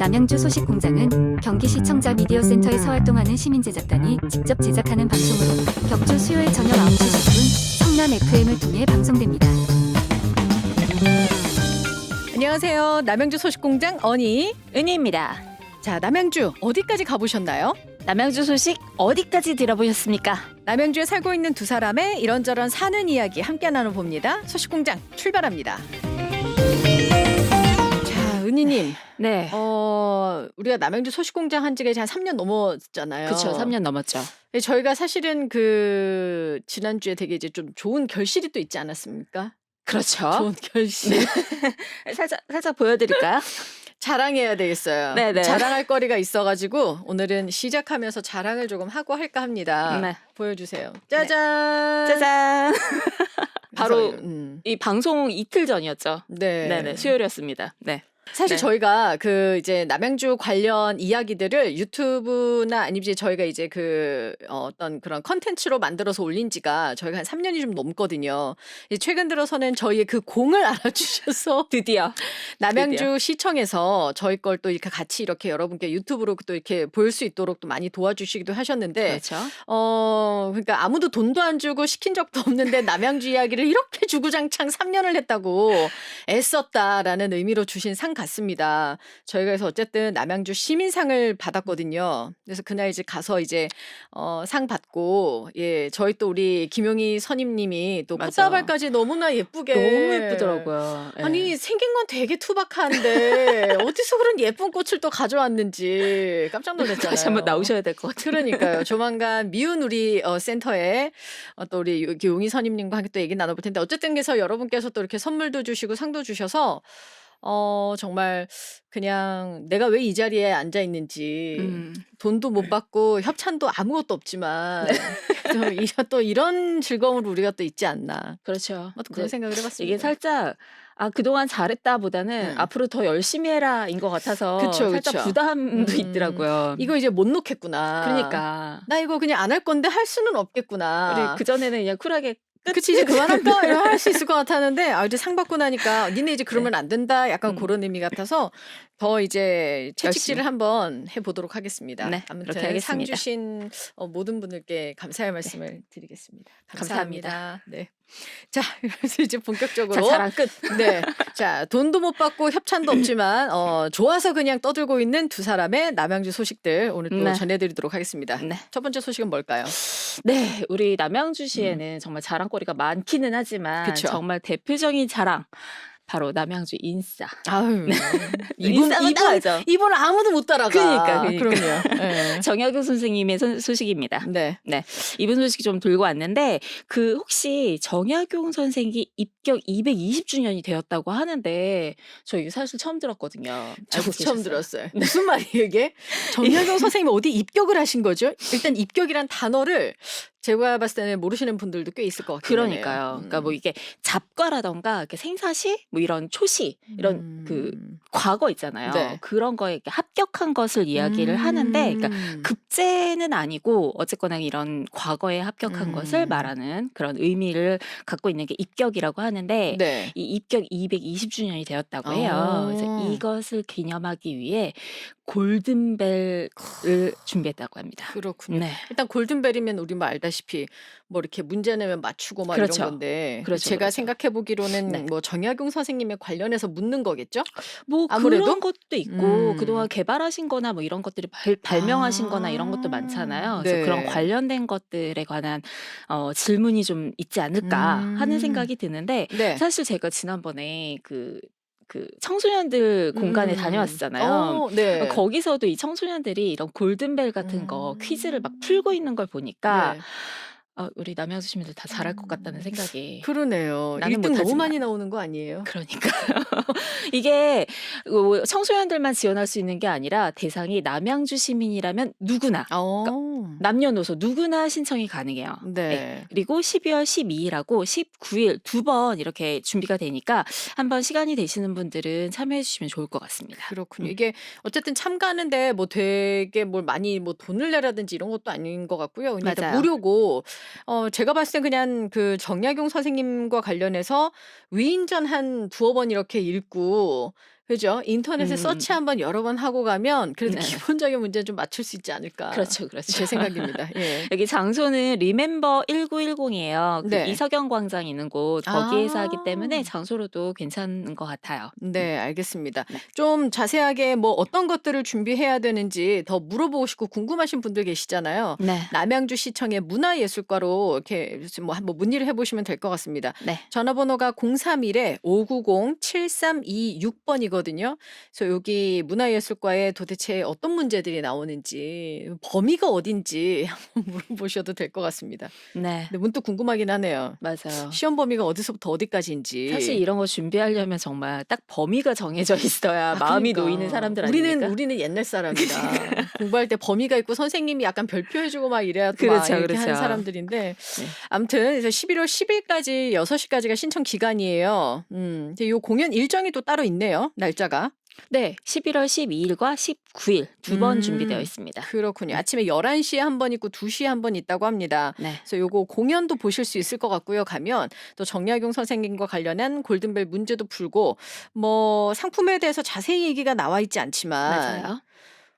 남양주 소식공장은 경기시청자 미디어센터에서 활동하는 시민제작단이 직접 제작하는 방송으로 격주 수요일 저녁 9시 10분 성남 FM을 통해 방송됩니다. 안녕하세요. 남양주 소식공장 언니 은희입니다. 자, 남양주 어디까지 가보셨나요? 남양주 소식 어디까지 들어보셨습니까? 남양주에 살고 있는 두 사람의 이런저런 사는 이야기 함께 나눠봅니다. 소식공장 출발합니다. 자, 은희님. 네. 우리가 남양주 소식공장 한 지가 이제 한 3년 넘었잖아요. 그쵸. 3년 넘었죠. 저희가 사실은 지난주에 되게 이제 좀 좋은 결실이 또 있지 않았습니까? 그렇죠. 좋은 결실. 살짝 보여드릴까요? 자랑해야 되겠어요. 네네. 자랑할 거리가 있어가지고 오늘은 시작하면서 자랑을 조금 하고 할까 합니다. 네. 보여주세요. 짜잔. 짜잔. 바로 그래서, 이 방송 이틀 전이었죠. 네. 네네. 수요일이었습니다. 네. 사실 네. 저희가 이제 남양주 관련 이야기들을 유튜브나 아니면 이제 저희가 이제 어떤 그런 컨텐츠로 만들어서 올린 지가 저희가 한 3년이 좀 넘거든요. 이제 최근 들어서는 저희의 그 공을 알아주셔서 드디어 남양주 시청에서 저희 걸 또 이렇게 같이 이렇게 여러분께 유튜브로 또 이렇게 볼 수 있도록 또 많이 도와주시기도 하셨는데 그렇죠. 그러니까 아무도 돈도 안 주고 시킨 적도 없는데 남양주 이야기를 이렇게 주구장창 3년을 했다고 애썼다라는 의미로 주신 상 같습니다. 저희가 그래서 어쨌든 남양주 시민상을 받았거든요. 그래서 그날 이제 가서 이제 상 받고 저희 또 우리 김용희 선임님이 또 맞아. 꽃다발까지 너무나 예쁘게 너무 예쁘더라고요. 네. 아니 생긴 건 되게 투박한데 어디서 그런 예쁜 꽃을 또 가져왔는지 깜짝 놀랐잖아요. 다시 한번 나오셔야 될 것 같아요. 그러니까요. 조만간 미운 우리 센터에 또 우리 용희 선임님과 함께 또 얘기 나눠볼 텐데 어쨌든 그래서 여러분께서 또 이렇게 선물도 주시고 상도 주셔서 정말 그냥 내가 왜 이 자리에 앉아 있는지 돈도 못 받고 협찬도 아무것도 없지만 또 이런 즐거움을 우리가 또 있지 않나. 그렇죠. 또 그런 네. 생각을 해봤습니다. 이게 살짝 그동안 잘했다보다는 앞으로 더 열심히 해라인 것 같아서 그쵸, 살짝 그쵸. 부담도 있더라고요. 이거 이제 못 놓겠구나. 그러니까 나 이거 그냥 안 할 건데 할 수는 없겠구나. 우리 그전에는 그냥 쿨하게 그치 이제 그만할까 이런 할 수 있을 것 같았는데 이제 상 받고 나니까 니네 이제 그러면 안 된다 약간 그런 의미 같아서 더 이제 채찍질을 열심히. 한번 해보도록 하겠습니다. 네, 그렇게 아무튼 하겠습니다. 상 주신 모든 분들께 감사의 말씀을 드리겠습니다. 감사합니다. 네. 자, 그래서 이제 본격적으로 자, 자랑 끝. 네. 자, 돈도 못 받고 협찬도 없지만 좋아서 그냥 떠들고 있는 두 사람의 남양주 소식들 오늘 또 네. 전해드리도록 하겠습니다. 네. 첫 번째 소식은 뭘까요? 네, 우리 남양주시에는 정말 자랑거리가 많기는 하지만 그쵸. 정말 대표적인 자랑 바로 남양주 인싸. 아유, 인싸는 다 알죠. 이분 아무도 못 따라가. 그러니까. 그럼요. 네. 정약용 선생님의 소식입니다. 네. 네, 이분 소식 좀 들고 왔는데 혹시 정약용 선생이 입격 220주년이 되었다고 하는데 저 이거 사실 처음 들었거든요. 저도 알고 처음 계셨어요? 들었어요. 무슨 말이에요 이게? 정약용 선생님이 어디 입격을 하신 거죠? 일단 입격이란 단어를 제가 봤을 때는 모르시는 분들도 꽤 있을 것 같아요. 그러니까요. 그러니까 뭐 이게 잡과라던가 이렇게 생사시, 뭐 이런 초시, 이런 과거 있잖아요. 네. 그런 거에 이렇게 합격한 것을 이야기를 하는데, 그러니까 급제는 아니고 어쨌거나 이런 과거에 합격한 것을 말하는 그런 의미를 갖고 있는 게 입격이라고 하는데, 네. 이 입격 220주년이 되었다고 해요. 그래서 이것을 기념하기 위해 골든벨을 준비했다고 합니다. 그렇군요. 네. 일단 골든벨이면 우리 뭐 알다시피 뭐 이렇게 문제 내면 맞추고 막 그렇죠. 이런 건데 그렇죠, 제가 그렇죠. 생각해 보기로는 네. 뭐 정약용 선생님에 관련해서 묻는 거겠죠? 뭐 아무래도? 그런 것도 있고 음. 그동안 개발하신 거나 뭐 이런 것들이 발명하신 거나 이런 것도 많잖아요. 그래서 네. 그런 관련된 것들에 관한 질문이 좀 있지 않을까 하는 생각이 드는데 네. 사실 제가 지난번에 그 청소년들 공간에 다녀왔잖아요. 네. 거기서도 이 청소년들이 이런 골든벨 같은 거 퀴즈를 막 풀고 있는 걸 보니까 네. 우리 남양주 시민들 다 잘할 것 같다는 생각이. 그러네요. 나는 1등 너무 못하지만. 많이 나오는 거 아니에요? 그러니까요. 이게 청소년들만 지원할 수 있는 게 아니라 대상이 남양주 시민이라면 누구나 남녀노소 누구나 신청이 가능해요. 네. 그리고 12월 12일하고 19일 두 번 이렇게 준비가 되니까 한번 시간이 되시는 분들은 참여해 주시면 좋을 것 같습니다. 그렇군요. 이게 어쨌든 참가하는데 뭐 되게 뭘 많이 뭐 돈을 내라든지 이런 것도 아닌 것 같고요. 그냥 일단 맞아요. 무료고 제가 봤을 때 그냥 그 정약용 선생님과 관련해서 위인전 한 두어 번 이렇게 읽고 그죠? 인터넷에 음. 서치 한번 여러 번 하고 가면 그래도 네. 기본적인 문제는 좀 맞출 수 있지 않을까. 그렇죠, 그렇죠. 제 생각입니다. 예. 여기 장소는 리멤버 1910이에요. 그 네. 이석영 광장 있는 곳 거기에서 하기 때문에 아. 장소로도 괜찮은 것 같아요. 네, 알겠습니다. 네. 좀 자세하게 뭐 어떤 것들을 준비해야 되는지 더 물어보고 싶고 궁금하신 분들 계시잖아요. 네. 남양주시청의 문화예술과로 이렇게 뭐 한번 문의를 해보시면 될 것 같습니다. 네. 전화번호가 031-590-7326번이거든요. 그래서 여기 문화예술과에 도대체 어떤 문제들이 나오는지, 범위가 어딘지 한번 물어보셔도 될 것 같습니다. 네. 근데 문득 궁금하긴 하네요. 맞아요. 시험 범위가 어디서부터 어디까지인지. 사실 이런 거 준비하려면 정말 딱 범위가 정해져 있어야 마음이 놓이는 그러니까. 사람들 아닙니까? 우리는 옛날 사람이다. 공부할 때 범위가 있고 선생님이 약간 별표해주고 막 이래야 또 막 그렇죠, 이렇게 하는 그렇죠. 사람들인데 네. 아무튼 그래서 11월 10일까지 6시까지가 신청 기간이에요. 근데 요 공연 일정이 또 따로 있네요. 날짜가. 네, 11월 12일과 19일 두 번 준비되어 음, 있습니다. 그렇군요. 아침에 11시에 한 번 있고 2시에 한 번 있다고 합니다. 네. 그래서 요거 공연도 보실 수 있을 것 같고요. 가면 또 정약용 선생님과 관련한 골든벨 문제도 풀고 뭐 상품에 대해서 자세히 얘기가 나와 있지 않지만 맞아요.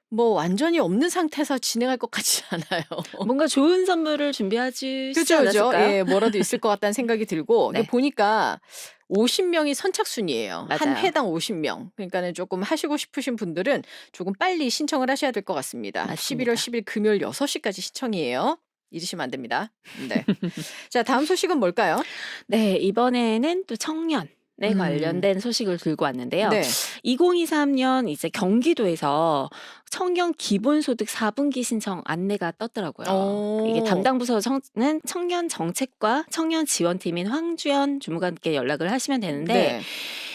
뭐 완전히 없는 상태에서 진행할 것 같지 않아요. 뭔가 좋은 선물을 준비하지 그죠, 그죠. 않았을까요? 예, 뭐라도 있을 것 같다는 생각이 들고 네. 이게 보니까 50명이 선착순이에요. 한 맞아요. 회당 50명. 그러니까는 조금 하시고 싶으신 분들은 조금 빨리 신청을 하셔야 될 것 같습니다. 맞습니다. 11월 10일 금요일 6시까지 시청이에요. 잊으시면 안 됩니다. 네. 자, 다음 소식은 뭘까요? 네, 이번에는 또 청년에 음. 관련된 소식을 들고 왔는데요. 네. 2023년 이제 경기도에서 청년 기본소득 4분기 신청 안내가 떴더라고요. 이게 오. 담당 부서는 청년 정책과 청년 지원팀인 황주연 주무관께 연락을 하시면 되는데 네.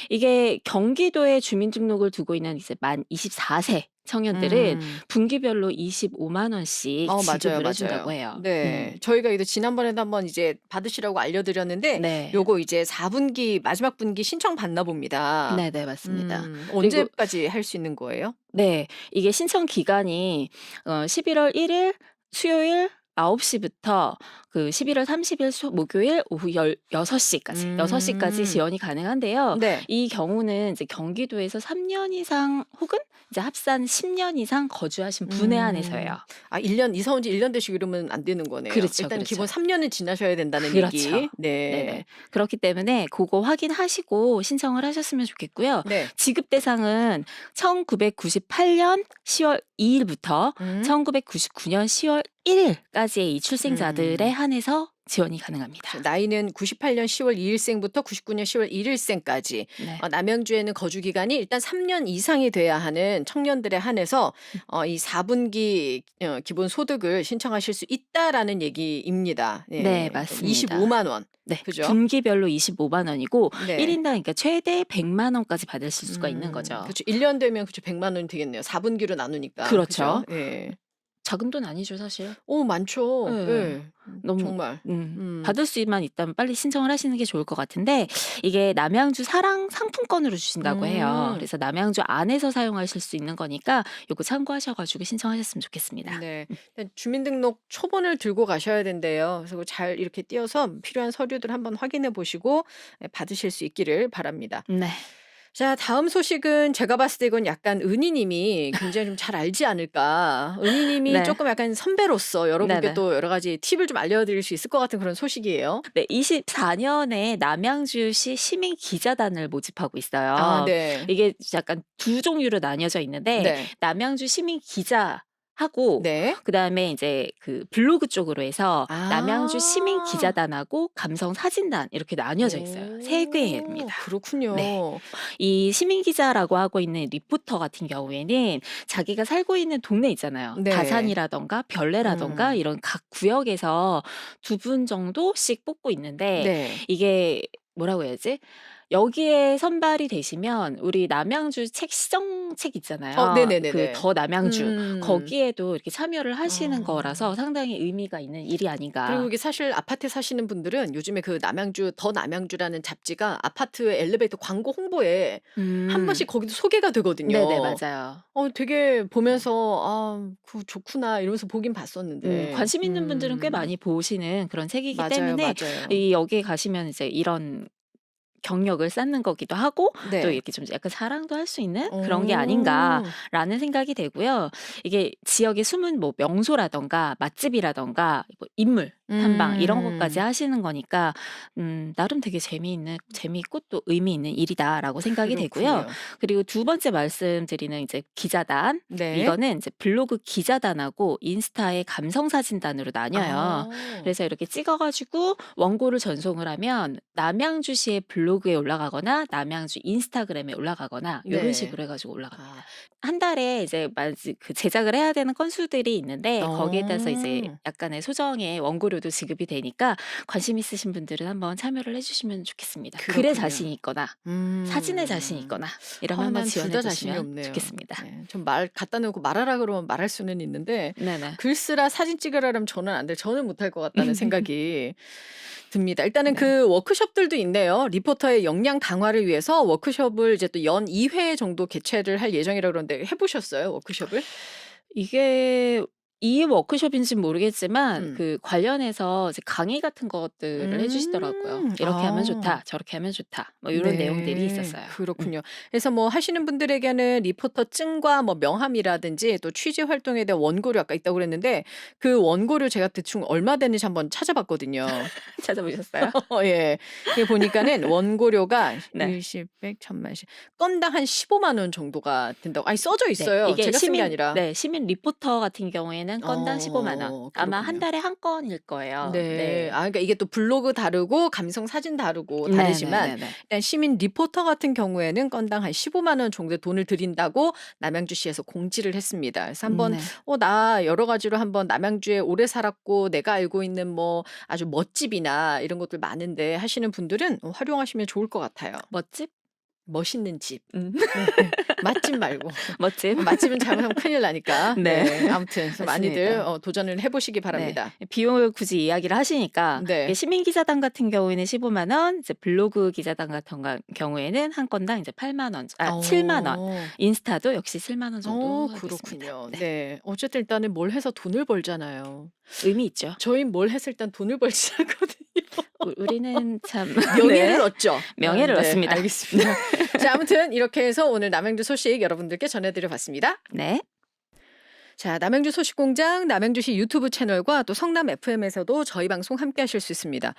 이게 경기도에 주민등록을 두고 있는 이제 만 24세 청년들은 분기별로 25만 원씩 맞아요, 지급을 맞아요. 해준다고 해요. 네. 저희가 이제 지난번에도 한번 이제 받으시라고 알려드렸는데 네. 요거 이제 4분기 마지막 분기 신청 받나 봅니다. 네, 맞습니다. 언제까지 할 수 있는 거예요? 네, 이게 신청 기간이 11월 1일 수요일 9시부터 그 11월 30일 목요일 오후 6시까지 6시까지 지원이 가능한데요. 네. 이 경우는 이제 경기도에서 3년 이상 혹은 이제 합산 10년 이상 거주하신 분에 한해서예요. 아, 1년 이사 온 지 1년 되시고 이러면 안 되는 거네요. 그렇죠, 일단 그렇죠. 기본 3년은 지나셔야 된다는 그렇죠. 얘기. 네. 네네. 그렇기 때문에 그거 확인하시고 신청을 하셨으면 좋겠고요. 네. 지급 대상은 1998년 10월 2일부터 1999년 10월 1일까지의 이 출생자들에 한해서 지원이 가능합니다. 나이는 98년 10월 2일생부터 99년 10월 1일생까지. 네. 남양주에는 거주 기간이 일단 3년 이상이 돼야 하는 청년들에 한해서 이 4분기 기본 소득을 신청하실 수 있다라는 얘기입니다. 네, 맞습니다. 25만 원. 네, 그죠? 분기별로 25만 원이고 네. 1인당 그러니까 최대 100만 원까지 받으실 수가 있는 거죠. 그렇죠. 1년 되면 그렇죠. 100만 원이 되겠네요. 4분기로 나누니까. 그렇죠. 그죠? 예. 작은 돈 아니죠, 사실. 오, 많죠. 네. 예. 너무 정말. 받을 수만 있다면 빨리 신청을 하시는 게 좋을 것 같은데 이게 남양주 사랑 상품권으로 주신다고 해요. 그래서 남양주 안에서 사용하실 수 있는 거니까 요거 참고하셔가지고 신청하셨으면 좋겠습니다. 네. 일단 주민등록 초본을 들고 가셔야 된대요. 그래서 잘 이렇게 띄어서 필요한 서류들 한번 확인해 보시고 받으실 수 있기를 바랍니다. 네. 자, 다음 소식은 제가 봤을 때 이건 약간 은희님이 굉장히 좀 잘 알지 않을까. 은희님이 네. 조금 약간 선배로서 여러분께 네네. 또 여러 가지 팁을 좀 알려드릴 수 있을 것 같은 그런 소식이에요. 네, 24년에 남양주시 시민 기자단을 모집하고 있어요. 아, 네. 이게 약간 두 종류로 나뉘어져 있는데 네. 남양주 시민 기자 하고 네. 그다음에 이제 그 블로그 쪽으로 해서 아. 남양주 시민 기자단하고 감성 사진단 이렇게 나뉘어져 있어요. 세 개입니다. 그렇군요. 네. 이 시민 기자라고 하고 있는 리포터 같은 경우에는 자기가 살고 있는 동네 있잖아요. 네. 다산이라던가 별내라던가 이런 각 구역에서 2분 정도씩 뽑고 있는데 네. 이게 뭐라고 해야지? 여기에 선발이 되시면 우리 남양주 책 시정책 있잖아요. 네네네네. 그 더 남양주 거기에도 이렇게 참여를 하시는 아. 거라서 상당히 의미가 있는 일이 아닌가. 그리고 이게 사실 아파트에 사시는 분들은 요즘에 그 남양주 더 남양주라는 잡지가 아파트 엘리베이터 광고 홍보에 한 번씩 거기도 소개가 되거든요. 네네, 맞아요. 되게 보면서 그거 좋구나 이러면서 보긴 봤었는데. 관심 있는 분들은 꽤 많이 보시는 그런 책이기 맞아요, 때문에 맞아요. 여기에 가시면 이제 이런 경력을 쌓는 거기도 하고 또 네. 이렇게 좀 약간 자랑도 할 수 있는 그런 게 아닌가라는 생각이 되고요. 이게 지역의 숨은 뭐 명소라든가 맛집이라든가 뭐 인물 탐방 이런 것까지 음. 하시는 거니까 나름 되게 재미있고 또 의미 있는 일이다라고 생각이 되고요. 그렇군요. 그리고 두 번째 말씀드리는 이제 기자단 네. 이거는 이제 블로그 기자단하고 인스타의 감성 사진단으로 나뉘어요. 아. 그래서 이렇게 찍어가지고 원고를 전송을 하면 남양주시의 블로그에 올라가거나 남양주 인스타그램에 올라가거나 이런 네. 식으로 해가지고 올라갑니다. 아. 한 달에 이제 그 제작을 해야 되는 건수들이 있는데 거기에 따라서 이제 어. 약간의 소정의 원고료도 지급이 되니까 관심 있으신 분들은 한번 참여를 해주시면 좋겠습니다. 글에 그렇군요. 자신이 있거나 사진에 자신이 있거나 이러면 한번 난 둘 지원해 다 자신이 주시면 없네요. 좋겠습니다. 네. 좀 말 갖다 놓고 말하라 그러면 말할 수는 있는데 네네. 글 쓰라 사진 찍으라 그러면 저는 안 돼. 저는 못할 것 같다는 생각이 듭니다. 일단은 네. 그 워크숍들도 있네요. 리포터의 역량 강화를 위해서 워크숍을 이제 또 연 2회 정도 개최를 할 예정이라고 그러는데 해 보셨어요? 워크숍을? 이게 이 워크숍인지는 모르겠지만 음. 그 관련해서 이제 강의 같은 것들을 해주시더라고요. 이렇게 하면 아. 좋다, 저렇게 하면 좋다, 뭐 이런 내용들이 네. 있었어요. 그렇군요. 그래서 뭐 하시는 분들에게는 리포터증과 뭐 명함이라든지 또 취재 활동에 대한 원고료 아까 있다고 그랬는데 그 원고료 제가 대충 얼마 되는지 한번 찾아봤거든요. 찾아보셨어요? 예. 이게 보니까는 원고료가 네. 일십, 백, 천만씩 건당 한 15만 원 정도가 된다고. 아니 써져 네, 있어요. 이게 제가 쓴 게 아니라. 시민 리포터 같은 경우에는 건당 15만 원. 아마 한 그렇군요. 달에 한 건일 거예요. 네. 네. 그러니까 이게 또 블로그 다르고 감성 사진 다르고 다르지만 네네네네. 일단 시민 리포터 같은 경우에는 건당 한 15만 원 정도의 돈을 드린다고 남양주시에서 공지를 했습니다. 그래서 한번 네. 나 여러 가지로 한번 남양주에 오래 살았고 내가 알고 있는 뭐 아주 멋집이나 이런 것들 많은데 하시는 분들은 활용하시면 좋을 것 같아요. 멋집? 멋있는 집. 음. 네. 맛집 말고. 멋집? 맛집은 잘못하면 큰일 나니까. 네. 네. 아무튼 그래서 많이들 맞습니다. 도전을 해보시기 바랍니다. 네. 비용을 굳이 이야기를 하시니까 네. 이게 시민 기자단 같은 경우에는 15만 원, 이제 블로그 기자단 같은 경우에는 한 건당 이제 8만 원, 7만 원. 인스타도 역시 7만 원 정도 하겠습니다. 그렇군요. 네. 네. 어쨌든 일단은 뭘 해서 돈을 벌잖아요. 의미 있죠. 저희는 뭘 해서 일단 돈을 벌지 않거든요. 우리는 참 명예를 네. 얻죠. 명예를 네, 얻습니다. 알겠습니다. 자, 아무튼 이렇게 해서 오늘 남양주 소식 여러분들께 전해드려 봤습니다. 네. 자, 남양주 소식공장 남양주시 유튜브 채널과 또 성남 FM에서도 저희 방송 함께 하실 수 있습니다.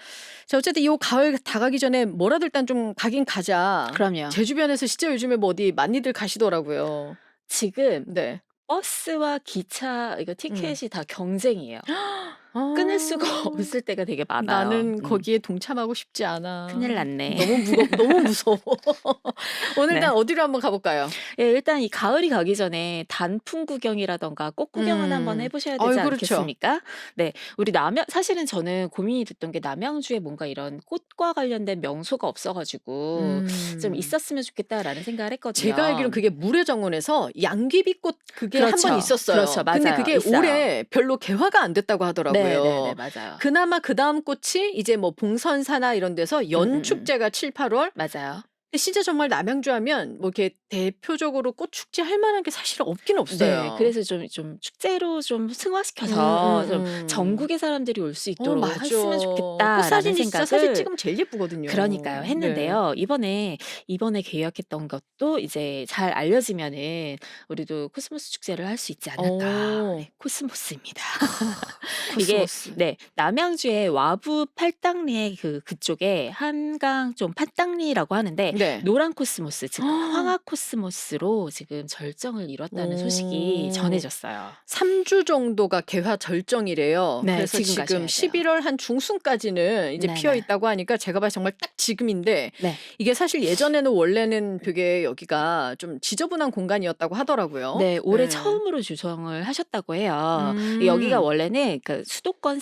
자, 어쨌든 이 가을 다가기 전에 뭐라도 일단 좀 가긴 가자. 그럼요. 제 주변에서 진짜 요즘에 뭐 어디 많이들 가시더라고요. 지금 네. 버스와 기차 이거 티켓이 다 경쟁이에요. 끊을 수가 없을 때가 되게 많아요. 나는 거기에 동참하고 싶지 않아. 큰일 났네. 너무 무서워. 오늘 네. 일단 어디로 한번 가볼까요? 예, 일단 이 가을이 가기 전에 단풍 구경이라던가 꽃 구경은 한번 해보셔야 되지 그렇죠. 않겠습니까? 네, 우리 사실은 저는 고민이 됐던 게 남양주에 뭔가 이런 꽃과 관련된 명소가 없어가지고 좀 있었으면 좋겠다라는 생각을 했거든요. 제가 알기로는 그게 물회정원에서 양귀비꽃 그게 그렇죠. 한 번 있었어요. 그렇죠. 근데 맞아요. 그게 있어요. 올해 별로 개화가 안 됐다고 하더라고요. 네, 맞아요. 그나마 그 다음 꽃이 이제 뭐 봉선사나 이런 데서 연축제가 7, 8월. 맞아요. 근데 진짜 정말 남양주 하면 뭐 이렇게 대표적으로 꽃 축제 할 만한 게 사실 없긴 없어요. 네, 그래서 좀 축제로 좀 승화시켜서 좀 전국의 사람들이 올 수 있도록 맞아. 했으면 좋겠다라는 꽃사진이 진짜 사진 생각을 찍으면 제일 예쁘거든요. 그러니까요 네. 했는데요. 이번에 계획했던 것도 이제 잘 알려지면은 우리도 코스모스 축제를 할 수 있지 않을까. 네, 코스모스입니다. 이게 코스모스. 네, 남양주의 와부 팔당리의 그쪽에 한강 좀 팔당리라고 하는데 네. 노란 코스모스 즉 황화 코스모스로 지금 절정을 이뤘다는 소식이 오. 전해졌어요. 3주 정도가 개화 절정이래요. 네, 그래서 지금 가셔야 지금 돼요. 11월 한 중순까지는 이제 네네. 피어 있다고 하니까 제가 봐서 정말 딱 지금인데 네. 이게 사실 예전에는 원래는 되게 여기가 좀 지저분한 공간이었다고 하더라고요. 네, 올해 네. 처음으로 조성을 하셨다고 해요. 음. 여기가 원래는 그 수도권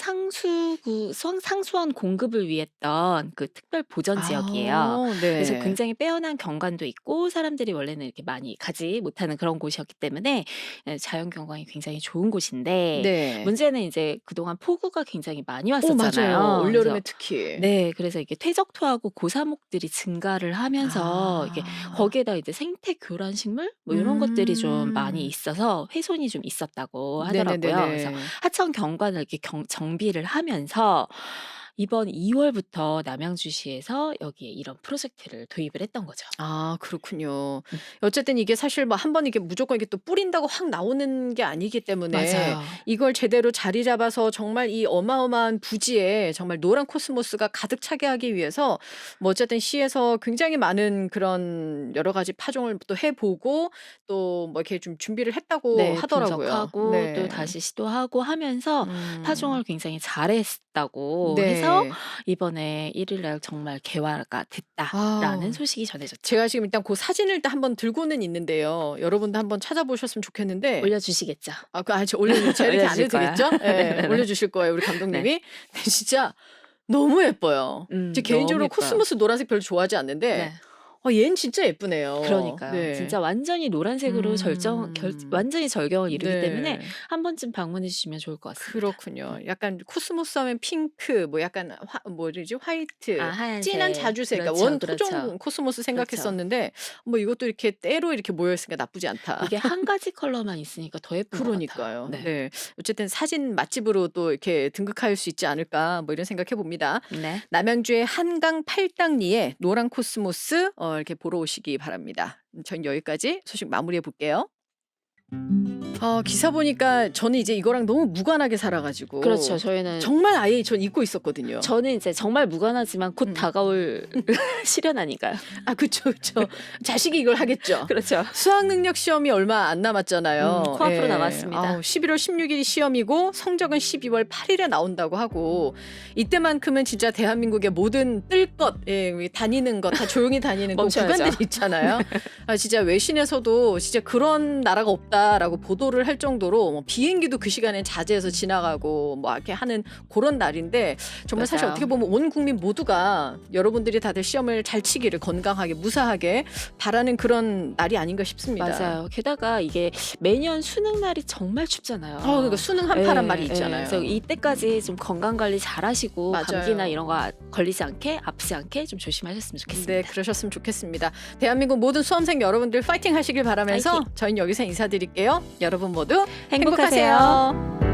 상수원 공급을 위했던 그 특별 보전 지역이에요. 네. 그래서 굉장히 빼어난 경관도 있고 사람들이 원래는 이렇게 많이 가지 못하는 그런 곳이었기 때문에 자연 경관이 굉장히 좋은 곳인데 네. 문제는 이제 그동안 폭우가 굉장히 많이 맞아요. 왔었잖아요. 올여름에 그래서 특히. 네, 그래서 이게 퇴적토하고 고사목들이 증가를 하면서 이게 거기에다 이제 생태 교란 식물 뭐 이런 것들이 좀 많이 있어서 훼손이 좀 있었다고 하더라고요. 네네네네. 그래서 하천 경관을 이렇게 정비를 하면서 이번 2월부터 남양주시에서 여기에 이런 프로젝트를 도입을 했던 거죠. 아 그렇군요. 어쨌든 이게 사실 뭐 한 번 이게 무조건 이게 또 뿌린다고 확 나오는 게 아니기 때문에 맞아요. 이걸 제대로 자리 잡아서 정말 이 어마어마한 부지에 정말 노란 코스모스가 가득 차게 하기 위해서 뭐 어쨌든 시에서 굉장히 많은 그런 여러 가지 파종을 또 해보고 또 뭐 이렇게 좀 준비를 했다고 네, 하더라고요. 분석하고 또 네. 다시 시도하고 하면서 파종을 굉장히 잘했다고 해서 네. 이번에 1일 날 정말 개화가 됐다라는 아. 소식이 전해졌죠. 제가 지금 일단 그 사진을 일단 한번 들고는 있는데요. 여러분도 한번 찾아보셨으면 좋겠는데 올려주시겠죠. 저 올려주 제가 이렇게 안 해도 올려주실 거야. 되겠죠? 예. 네네네. 올려주실 거예요, 우리 감독님이. 근데 진짜 너무 예뻐요. 제 너무 개인적으로 예뻐요. 코스모스 노란색 별로 좋아하지 않는데 네. 얘는 진짜 예쁘네요. 그러니까요. 네. 진짜 완전히 노란색으로 완전히 절경을 이루기 네. 때문에 한 번쯤 방문해 주시면 좋을 것 같습니다. 그렇군요. 약간 코스모스 하면 핑크, 뭐 약간 뭐지 화이트, 하얀색. 진한 자주색, 그렇죠, 원 그렇죠. 토종 코스모스 생각했었는데 뭐 이것도 이렇게 때로 이렇게 모여 있으니까 나쁘지 않다. 이게 한 가지 컬러만 있으니까 더 예쁜 것 그러니까요. 같아요. 네. 어쨌든 사진 맛집으로 또 이렇게 등극할 수 있지 않을까 뭐 이런 생각해 봅니다. 네. 남양주의 한강 팔당리에 노란 코스모스 이렇게 보러 오시기 바랍니다. 전 여기까지 소식 마무리해 볼게요. 기사 보니까 저는 이제 이거랑 너무 무관하게 살아가지고 그렇죠. 저희는 정말 아예 전 잊고 있었거든요. 저는 이제 정말 무관하지만 곧 다가올 시련 아닌가요? 아 그쵸. 자식이 이걸 하겠죠. 그렇죠. 수학 능력 시험이 얼마 안 남았잖아요. 코앞으로 나왔습니다. 11월 16일이 시험이고 성적은 12월 8일에 나온다고 하고 이때만큼은 진짜 대한민국의 모든 뜰 것, 다니는 것 다 조용히 다니는 그 멈춰야죠. 구간들이 있잖아요. 진짜 외신에서도 진짜 그런 나라가 없다라고 보도를 할 정도로 뭐 비행기도 그 시간에 자제해서 지나가고 뭐 이렇게 하는 그런 날인데 정말 사실 맞아요. 어떻게 보면 온 국민 모두가 여러분들이 다들 시험을 잘 치기를 건강하게 무사하게 바라는 그런 날이 아닌가 싶습니다. 맞아요. 게다가 이게 매년 수능 날이 정말 춥잖아요. 그러니까 수능 한파란 예, 말이 예. 있잖아요. 그래서 이때까지 좀 건강 관리 잘 하시고 맞아요. 감기나 이런 거 걸리지 않게 아프지 않게 좀 조심하셨으면 좋겠습니다. 네, 그러셨으면 좋겠습니다. 대한민국 모든 수험생 여러분들 파이팅 하시길 바라면서 파이팅. 저희는 여기서 인사드릴게요. 여러분 모두 행복하세요. 행복하세요.